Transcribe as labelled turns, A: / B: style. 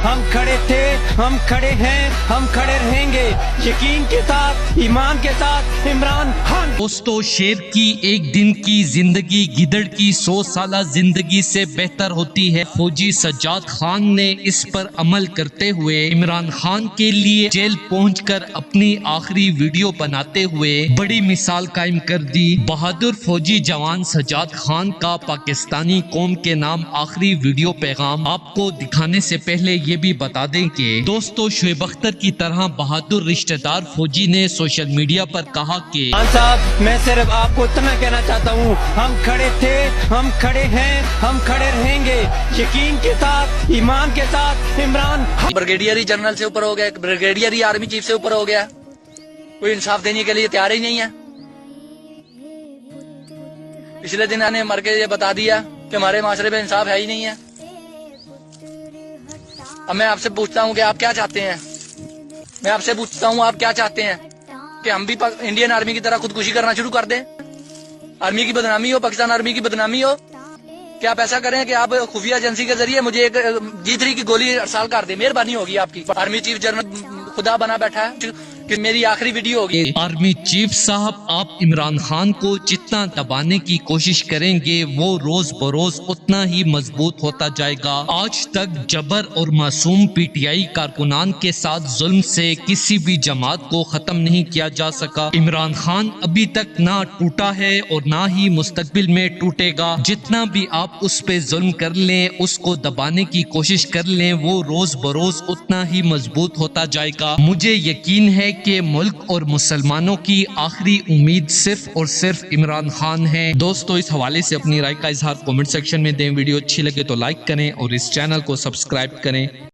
A: हम खड़े थे, हम खड़े हैं, हम खड़े रहेंगे, यकीन के साथ, ईमान के साथ इमरान खान।
B: दोस्तों, शेर की एक दिन की जिंदगी गिदड़ की 100 साला जिंदगी से बेहतर होती है। फौजी सज्जाद खान ने इस पर अमल करते हुए इमरान खान के लिए जेल पहुंचकर अपनी आखिरी वीडियो बनाते हुए बड़ी मिसाल कायम कर दी। बहादुर फौजी जवान सज्जाद खान का पाकिस्तानी कौम के नाम आखिरी वीडियो पैगाम आपको दिखाने से पहले ये भी बता दें कि दोस्तों, शुएब अख्तर की तरह बहादुर रिश्तेदार फौजी ने सोशल मीडिया पर कहा कि
A: खान साहब, मैं सिर्फ आपको इतना कहना चाहता हूँ, हम खड़े थे, हम खड़े हैं, हम खड़े रहेंगे, यकीन के साथ, ईमान के साथ इमरान खान।
C: ब्रिगेडियर ही जनरल से ऊपर हो गया, ब्रिगेडियर ही आर्मी चीफ से ऊपर हो गया, कोई इंसाफ देने के लिए तैयार ही नहीं है। पिछले दिन आने मर के ये बता दिया कि हमारे माशरे में इंसाफ है ही नहीं है। अब मैं आपसे पूछता हूँ कि आप क्या चाहते हैं? मैं आपसे पूछता हूँ, आप क्या चाहते हैं कि हम भी इंडियन आर्मी की तरह खुदकुशी करना शुरू कर दें? आर्मी की बदनामी हो, पाकिस्तान आर्मी की बदनामी हो? क्या आप ऐसा करें कि आप खुफिया एजेंसी के जरिए मुझे एक G3 की गोली अरसाल कर दे? मेहरबानी होगी आपकी। आर्मी चीफ जनरल खुदा बना बैठा है कि मेरी आखिरी वीडियो होगी।
B: आर्मी चीफ साहब, आप इमरान खान को जितना दबाने की कोशिश करेंगे वो रोज बरोज उतना ही मजबूत होता जाएगा। आज तक जबर और मासूम PTI कारकुनान के साथ जुल्म से किसी भी जमात को खत्म नहीं किया जा सका। इमरान खान अभी तक ना टूटा है और ना ही मुस्तकबिल में टूटेगा। जितना भी आप उस पे जुल्म कर लें, उसको दबाने की कोशिश कर लें, वो रोज बरोज उतना ही मजबूत होता जाएगा। मुझे यकीन है कि मुल्क और मुसलमानों की आखिरी उम्मीद सिर्फ और सिर्फ इमरान खान है। दोस्तों, इस हवाले से अपनी राय का इजहार कमेंट सेक्शन में दें। वीडियो अच्छी लगे तो लाइक करें और इस चैनल को सब्सक्राइब करें।